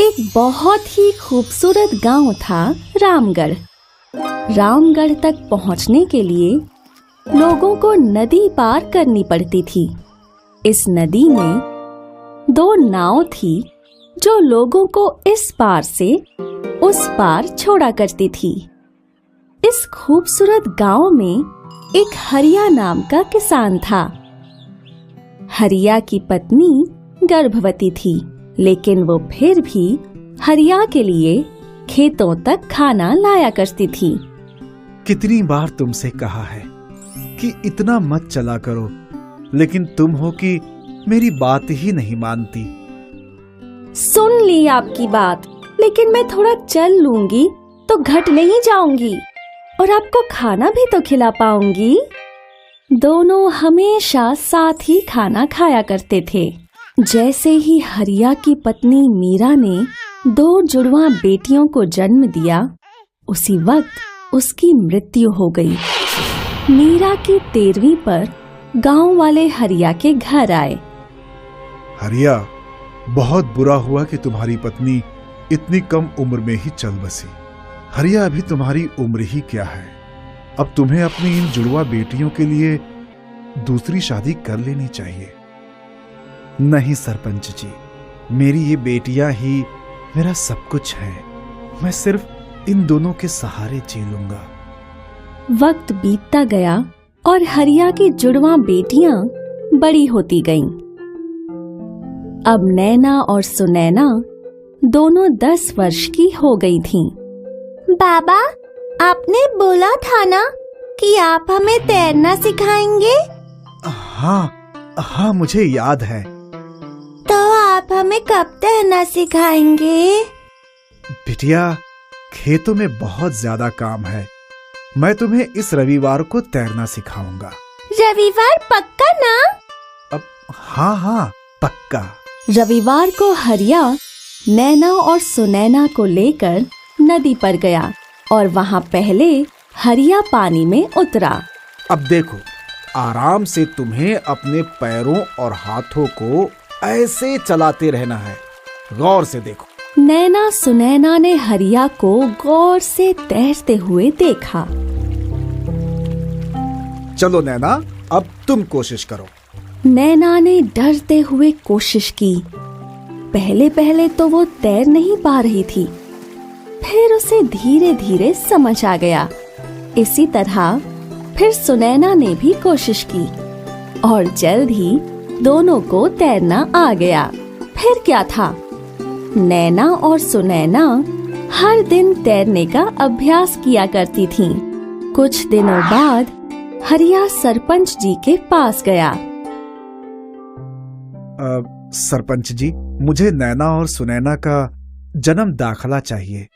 एक बहुत ही खूबसूरत गांव था रामगढ़। रामगढ़ तक पहुंचने के लिए लोगों को नदी पार करनी पड़ती थी। इस नदी में दो नाव थी जो लोगों को इस पार से उस पार छोड़ा करती थी। इस खूबसूरत गांव में एक हरिया नाम का किसान था। हरिया की पत्नी गर्भवती थी, लेकिन वो फिर भी हरिया के लिए खेतों तक खाना लाया करती थी। कितनी बार तुमसे कहा है कि इतना मत चला करो, लेकिन तुम हो कि मेरी बात ही नहीं मानती। सुन ली आपकी बात, लेकिन मैं थोड़ा चल लूंगी तो घट नहीं जाऊंगी और आपको खाना भी तो खिला पाऊंगी। दोनों हमेशा साथ ही खाना खाया करते थे। जैसे ही हरिया की पत्नी मीरा ने दो जुड़वा बेटियों को जन्म दिया, उसी वक्त उसकी मृत्यु हो गई। मीरा की 13वीं पर गांव वाले हरिया के घर आए। हरिया, बहुत बुरा हुआ कि तुम्हारी पत्नी इतनी कम उम्र में ही चल बसी। हरिया, अभी तुम्हारी उम्र ही क्या है। अब तुम्हें अपनी इन जुड़वा बेटियों के लिए दूसरी शादी कर लेनी चाहिए। नहीं सरपंच जी, मेरी ये बेटियां ही मेरा सब कुछ है। मैं सिर्फ इन दोनों के सहारे जी लूंगा। वक्त बीतता गया और हरिया की जुड़वा बेटियां बड़ी होती गईं। अब नैना और सुनैना दोनों 10 वर्ष की हो गई थीं। बाबा, आपने बोला था ना कि आप हमें तैरना सिखाएंगे? हाँ, मुझे याद है। तो आप हमें कब तैरना सिखाएंगे? बिटिया, खेतों में बहुत ज्यादा काम है। मैं तुम्हें इस रविवार को तैरना सिखाऊंगा। रविवार पक्का ना? अब हाँ, पक्का। रविवार को हरिया नैना और सुनैना को लेकर नदी पर गया और वहाँ पहले हरिया पानी में उतरा। अब देखो, आराम से तुम्हें अपने पैरों और हाथों को ऐसे चलाते रहना है। गौर से देखो। नैना सुनैना ने हरिया को गौर से तैरते हुए देखा। चलो नैना, अब तुम कोशिश करो। नैना ने डरते हुए कोशिश की। पहले पहले तो वो तैर नहीं पा रही थी, फिर उसे धीरे धीरे समझ आ गया। इसी तरह फिर सुनैना ने भी कोशिश की और जल्द ही दोनों को तैरना आ गया। फिर क्या था, नैना और सुनैना हर दिन तैरने का अभ्यास किया करती थीं। कुछ दिनों बाद हरिया सरपंच जी के पास गया। सरपंच जी, मुझे नैना और सुनैना का जन्म दाखला चाहिए।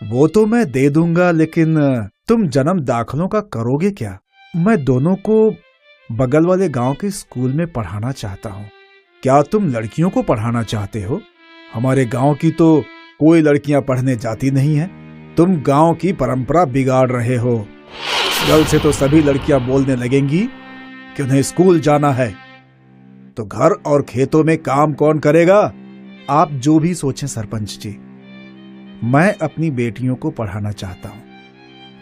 वो तो मैं दे दूंगा, लेकिन तुम जन्म दाखलों का करोगे क्या? मैं दोनों को बगल वाले गांव के स्कूल में पढ़ाना चाहता हूँ। क्या तुम लड़कियों को पढ़ाना चाहते हो? हमारे गांव की तो कोई लड़कियां पढ़ने जाती नहीं है। तुम गांव की परंपरा बिगाड़ रहे हो। कल से तो सभी लड़कियां बोलने लगेंगी कि उन्हें स्कूल जाना है। तो घर और खेतों में काम कौन करेगा? आप जो भी सोचें सरपंच जी, मैं अपनी बेटियों को पढ़ाना चाहता हूँ।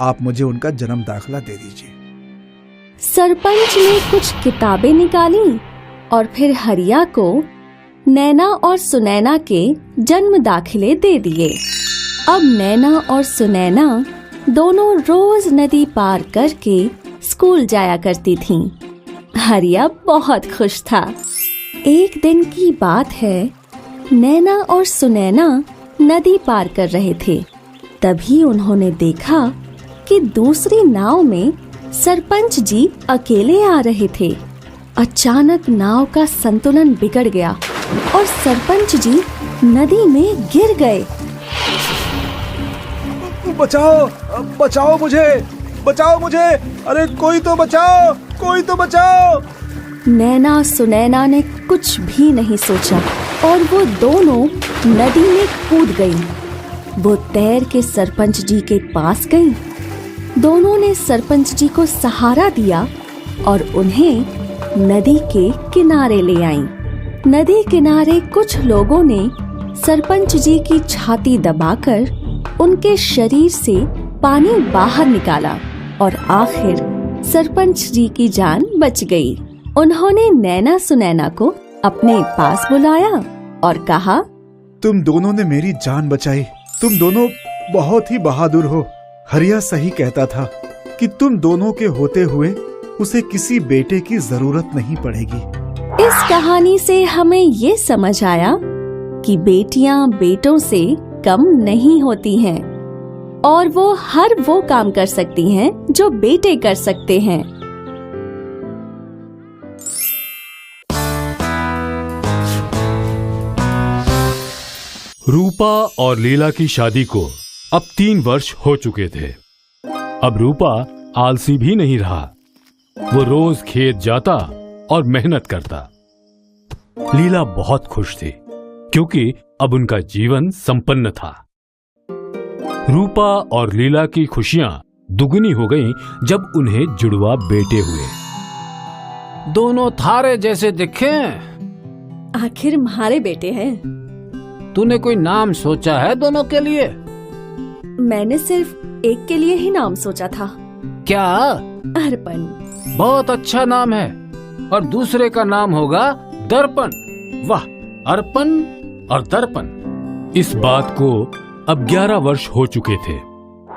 आप मुझे उनका जन्म दाखला दे दीजिए। सरपंच ने कुछ किताबें निकाली और फिर हरिया को नैना और सुनैना के जन्म दाखिले दे दिए। अब नैना और सुनैना दोनों रोज नदी पार करके स्कूल जाया करती थीं। हरिया बहुत खुश था। एक दिन की बात है, नैना और सुनैना नदी पार कर रहे थे। तभी उन्होंने देखा कि दूसरी नाव में सरपंच जी अकेले आ रहे थे। अचानक नाव का संतुलन बिगड़ गया और सरपंच जी नदी में गिर गए। बचाओ मुझे! अरे कोई तो बचाओ! नैना सुनैना ने कुछ भी नहीं सोचा और वो दोनों नदी में कूद गईं। वो तैर के सरपंच जी के पास गईं। दोनों ने सरपंच जी को सहारा दिया और उन्हें नदी के किनारे ले आईं। नदी किनारे कुछ लोगों ने सरपंच जी की छाती दबाकर उनके शरीर से पानी बाहर निकाला और आखिर सरपंच जी की जान बच गई। उन्होंने नैना सुनैना को अपने पास बुलाया और कहा, तुम दोनों ने मेरी जान बचाई। तुम दोनों बहुत ही बहादुर हो। हरिया सही कहता था कि तुम दोनों के होते हुए उसे किसी बेटे की जरूरत नहीं पड़ेगी। इस कहानी से हमें ये समझ आया कि बेटियां बेटों से कम नहीं होती हैं और वो हर वो काम कर सकती हैं जो बेटे कर सकते हैं। रूपा और लीला की शादी को अब 3 वर्ष हो चुके थे। अब रूपा आलसी भी नहीं रहा। वो रोज खेत जाता और मेहनत करता। लीला बहुत खुश थी क्योंकि अब उनका जीवन संपन्न था। रूपा और लीला की खुशियां दुगनी हो गईं जब उन्हें जुड़वा बेटे हुए। दोनों थारे जैसे दिखे। आखिर हमारे बेटे हैं। तूने कोई नाम सोचा है दोनों के लिए? मैंने सिर्फ एक के लिए ही नाम सोचा था। क्या? अर्पण। बहुत अच्छा नाम है। और दूसरे का नाम होगा दर्पण। वाह, अर्पण और दर्पण। इस बात को अब 11 वर्ष हो चुके थे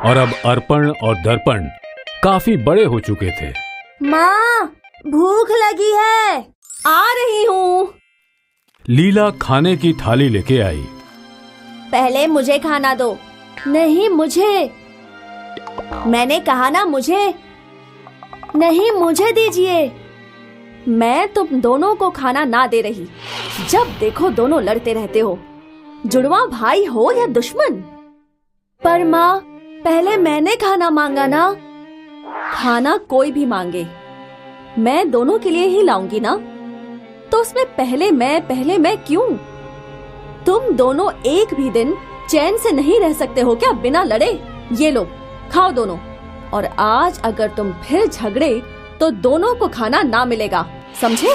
और अब अर्पण और दर्पण काफी बड़े हो चुके थे। माँ, भूख लगी है। आ रही हूँ। लीला खाने की थाली लेके आई। पहले मुझे खाना दो। नहीं, मुझे। मैंने कहा ना मुझे। नहीं, मुझे दीजिए। मैं तुम दोनों को खाना ना दे रही। जब देखो दोनों लड़ते रहते हो। जुड़वा भाई हो या दुश्मन। पर माँ, पहले मैंने खाना मांगा ना। खाना कोई भी मांगे, मैं दोनों के लिए ही लाऊंगी ना। तो उसमें पहले मैं क्यों? तुम दोनों एक भी दिन चैन से नहीं रह सकते हो क्या बिना लड़े? ये लो, खाओ दोनों। और आज अगर तुम फिर झगड़े तो दोनों को खाना ना मिलेगा, समझे?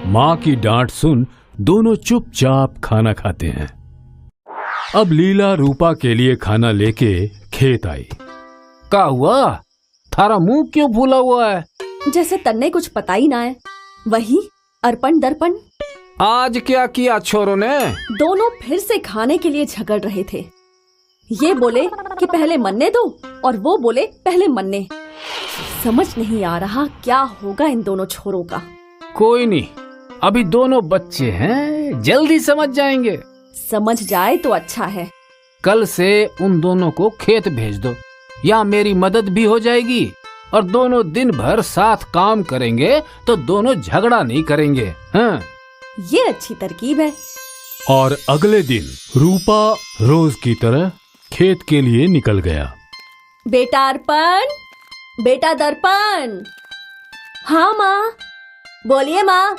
माँ की डांट सुन दोनों चुपचाप खाना खाते हैं। अब लीला रूपा के लिए खाना लेके खेत आई। क्या हुआ? थारा मुंह क्यों फूला हुआ है? जैसे तन्ने कुछ पता ही ना है। वही अर्पण दर्पण। आज क्या किया छोरों ने? दोनों फिर से खाने के लिए झगड़ रहे थे। ये बोले कि पहले मन्ने दो और वो बोले पहले मन्ने। समझ नहीं आ रहा क्या होगा इन दोनों छोरों का। कोई नहीं, अभी दोनों बच्चे हैं, जल्दी समझ जाएंगे। समझ जाए तो अच्छा है। कल से उन दोनों को खेत भेज दो, या मेरी मदद भी हो जाएगी और दोनों दिन भर साथ काम करेंगे तो दोनों झगड़ा नहीं करेंगे। हाँ, ये अच्छी तरकीब है। और अगले दिन रूपा रोज की तरह खेत के लिए निकल गया। बेटा अर्पण, बेटा दर्पण। हाँ माँ। बोलिए माँ।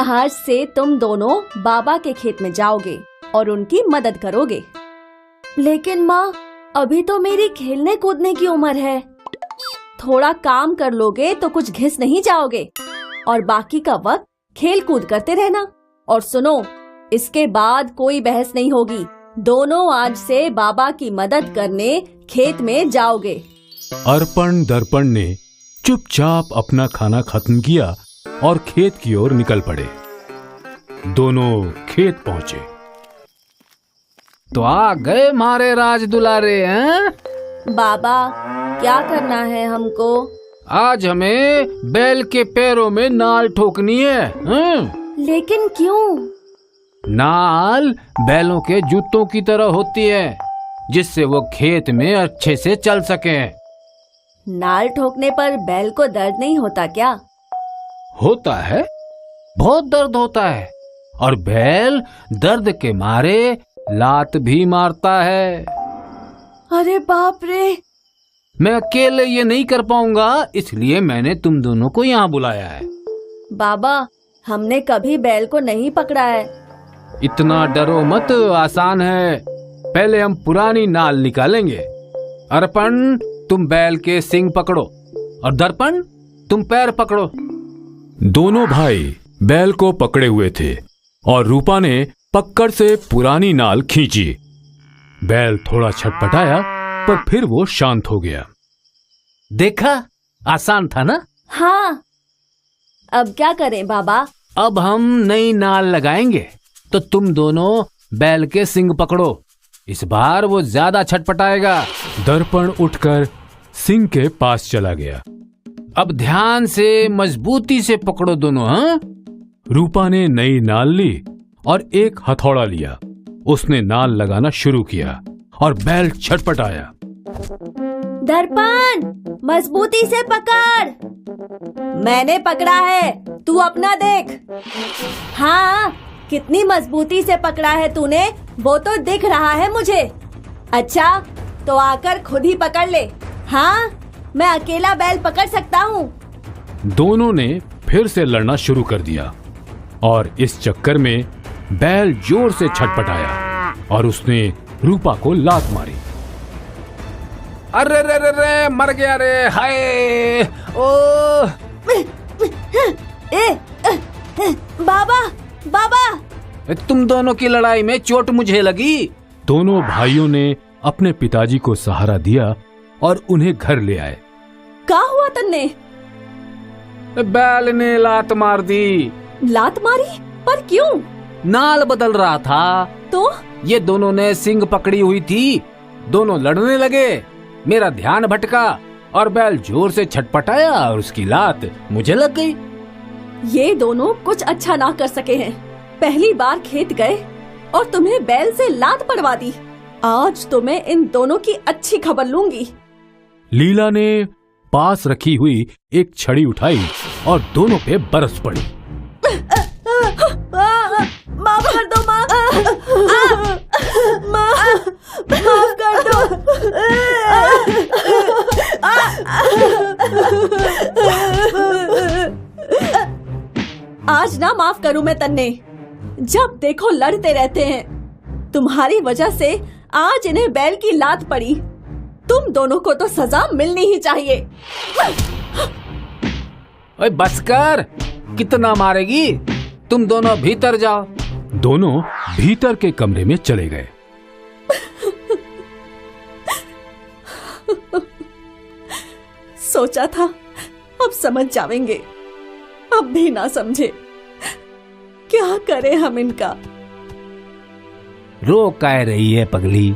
आज से तुम दोनों बाबा के खेत में जाओगे और उनकी मदद करोगे। लेकिन माँ, अभी तो मेरी खेलने कूदने की उम्र है। थोड़ा काम कर लोगे तो कुछ घिस नहीं जाओगे और बाकी का वक्त खेल कूद करते रहना। और सुनो, इसके बाद कोई बहस नहीं होगी। दोनों आज से बाबा की मदद करने खेत में जाओगे। अर्पण दर्पण ने चुपचाप अपना खाना खत्म किया और खेत की ओर निकल पड़े। दोनों खेत पहुंचे। तो आ गए हमारे राज दुलारे हैं? बाबा, क्या करना है हमको? आज हमें बैल के पैरों में नाल ठोकनी है। लेकिन क्यों? नाल बैलों के जूतों की तरह होती है, जिससे वो खेत में अच्छे से चल सके। नाल ठोकने पर बैल को दर्द नहीं होता क्या? होता है, बहुत दर्द होता है। और बैल दर्द के मारे लात भी मारता है। अरे बाप रे! मैं अकेले ये नहीं कर पाऊंगा, इसलिए मैंने तुम दोनों को यहाँ बुलाया है। बाबा, हमने कभी बैल को नहीं पकड़ा है। इतना डरो मत, आसान है। पहले हम पुरानी नाल निकालेंगे। अर्पण, तुम बैल के सींग पकड़ो और दर्पण, तुम पैर पकड़ो। दोनों भाई बैल को पकड़े हुए थे और रूपा ने पकड़ से पुरानी नाल खींची। बैल थोड़ा छटपटाया पर फिर वो शांत हो गया। देखा, आसान था ना? हाँ, अब क्या करें बाबा? अब हम नई नाल लगाएंगे तो तुम दोनों बैल के सींग पकड़ो। इस बार वो ज्यादा छटपटाएगा। दर्पण उठकर सिंह के पास चला गया। अब ध्यान से मजबूती से पकड़ो दोनों। हाँ, रूपा ने नई नाल ली और एक हथौड़ा लिया। उसने नाल लगाना शुरू किया और बैल छटपटाया। दर्पण, मजबूती से पकड़। मैंने पकड़ा है, तू अपना देख। हाँ, कितनी मजबूती से पकड़ा है तूने, वो तो दिख रहा है मुझे। अच्छा, तो आकर खुद ही पकड़ ले। हाँ, मैं अकेला बैल पकड़ सकता हूँ। दोनों ने फिर से लड़ना शुरू कर दिया और इस चक्कर में बैल जोर से छटपटाया और उसने रूपा को लात मारी। अरे रे रे रे, मर गया रे, हाय ओ। बाबा, बाबा! तुम दोनों की लड़ाई में चोट मुझे लगी। दोनों भाइयों ने अपने पिताजी को सहारा दिया और उन्हें घर ले आए। क्या हुआ तन्ने? बैल ने लात मार दी। लात मारी? पर क्यों? नाल बदल रहा था तो ये दोनों ने सींग पकड़ी हुई थी। दोनों लड़ने लगे। मेरा ध्यान भटका और बैल जोर से छटपटाया और उसकी लात मुझे लग गई। ये दोनों कुछ अच्छा ना कर सके हैं। पहली बार खेत गए और तुम्हें बैल से लात पड़वा दी। आज तो मैं इन दोनों की अच्छी खबर लूंगी। लीला ने पास रखी हुई एक छड़ी उठाई और दोनों पे बरस पड़ी। माफ कर दो माँ। माफ कर दो। आज ना माफ करूं मैं तन्ने। जब देखो लड़ते रहते हैं। तुम्हारी वजह से आज इन्हें बैल की लात पड़ी। तुम दोनों को तो सजा मिलनी ही चाहिए। ओए बस कर, कितना मारेगी? तुम दोनों भीतर जाओ। दोनों भीतर के कमरे में चले गए। सोचा था अब समझ जाएंगे, अब भी ना समझे। क्या करें हम इनका? रो कह रही है पगली?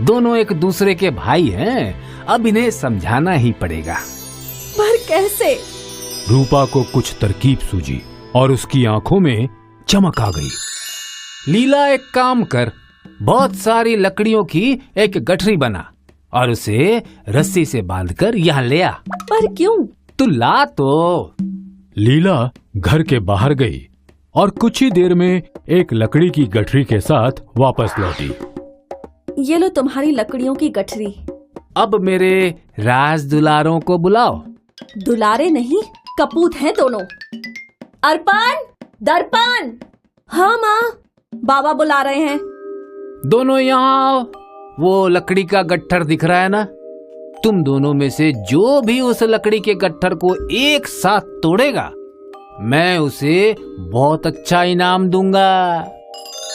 दोनों एक दूसरे के भाई हैं, अब इन्हें समझाना ही पड़ेगा। पर कैसे? रूपा को कुछ तरकीब सूझी और उसकी आंखों में चमक आ गई। लीला, एक काम कर, बहुत सारी लकड़ियों की एक गठरी बना और उसे रस्सी से बांधकर यहाँ ले आ। पर क्यों? तू ला तो। लीला घर के बाहर गई और कुछ ही देर में एक लकड़ी की गठरी के साथ वापस लौटी। ये लो तुम्हारी लकड़ियों की गठरी। अब मेरे राज दुलारों को बुलाओ। दुलारे नहीं, कपूत हैं दोनों। अर्पण, दर्पण! हाँ माँ, बाबा बुला रहे हैं। दोनों यहाँ आओ। वो लकड़ी का गट्ठर दिख रहा है ना? तुम दोनों में से जो भी उस लकड़ी के गट्ठर को एक साथ तोड़ेगा, मैं उसे बहुत अच्छा इनाम दूंगा।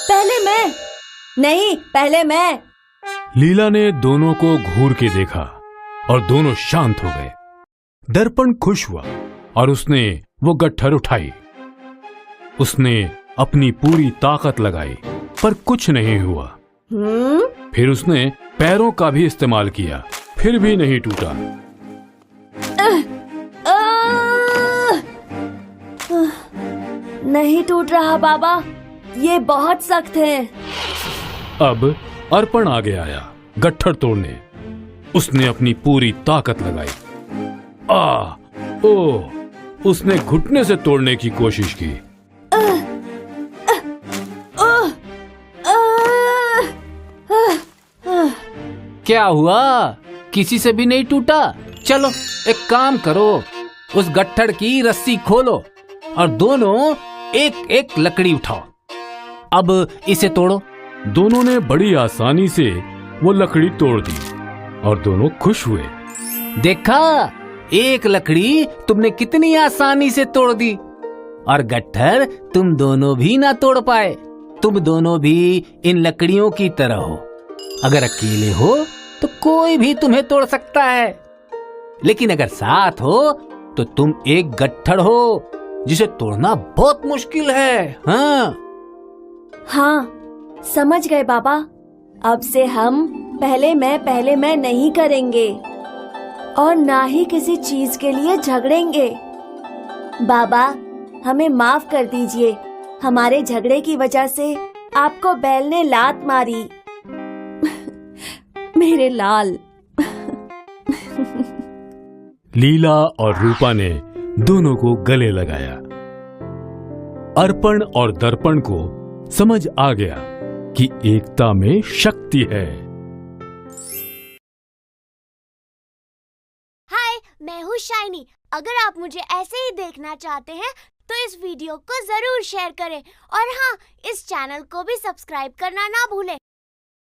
पहले मैं। नहीं, पहले मैं। लीला ने दोनों को घूर के देखा और दोनों शांत हो गए। दर्पण खुश हुआ और उसने वो गट्ठर उठाई। उसने अपनी पूरी ताकत लगाई पर कुछ नहीं हुआ। फिर उसने पैरों का भी इस्तेमाल किया, फिर भी नहीं टूटा। नहीं टूट रहा बाबा, ये बहुत सख्त है। अब अर्पण आगे आया गट्ठर तोड़ने। उसने अपनी पूरी ताकत लगाई। उसने घुटने से तोड़ने की कोशिश की। क्या हुआ? किसी से भी नहीं टूटा? चलो एक काम करो, उस गट्ठर की रस्सी खोलो और दोनों एक एक लकड़ी उठाओ। अब इसे तोड़ो। दोनों ने बड़ी आसानी से वो लकड़ी तोड़ दी और दोनों खुश हुए। देखा, एक लकड़ी तुमने कितनी आसानी से तोड़ दी और गट्ठर तुम दोनों भी ना तोड़ पाए। तुम दोनों भी इन लकड़ियों की तरह हो। अगर अकेले हो तो कोई भी तुम्हें तोड़ सकता है, लेकिन अगर साथ हो तो तुम एक गट्ठर हो जिसे तोड़ना बहुत मुश्किल है। हाँ हाँ, समझ गए बाबा। अब से हम पहले मैं नहीं करेंगे और ना ही किसी चीज के लिए झगड़ेंगे। बाबा, हमें माफ कर दीजिए। हमारे झगड़े की वजह से आपको बैल ने लात मारी। मेरे लाल। लीला और रूपा ने दोनों को गले लगाया। अर्पण और दर्पण को समझ आ गया कि एकता में शक्ति है। हाय, मैं हूँ शाइनी। अगर आप मुझे ऐसे ही देखना चाहते हैं तो इस वीडियो को जरूर शेयर करें और हाँ, इस चैनल को भी सब्सक्राइब करना ना भूलें।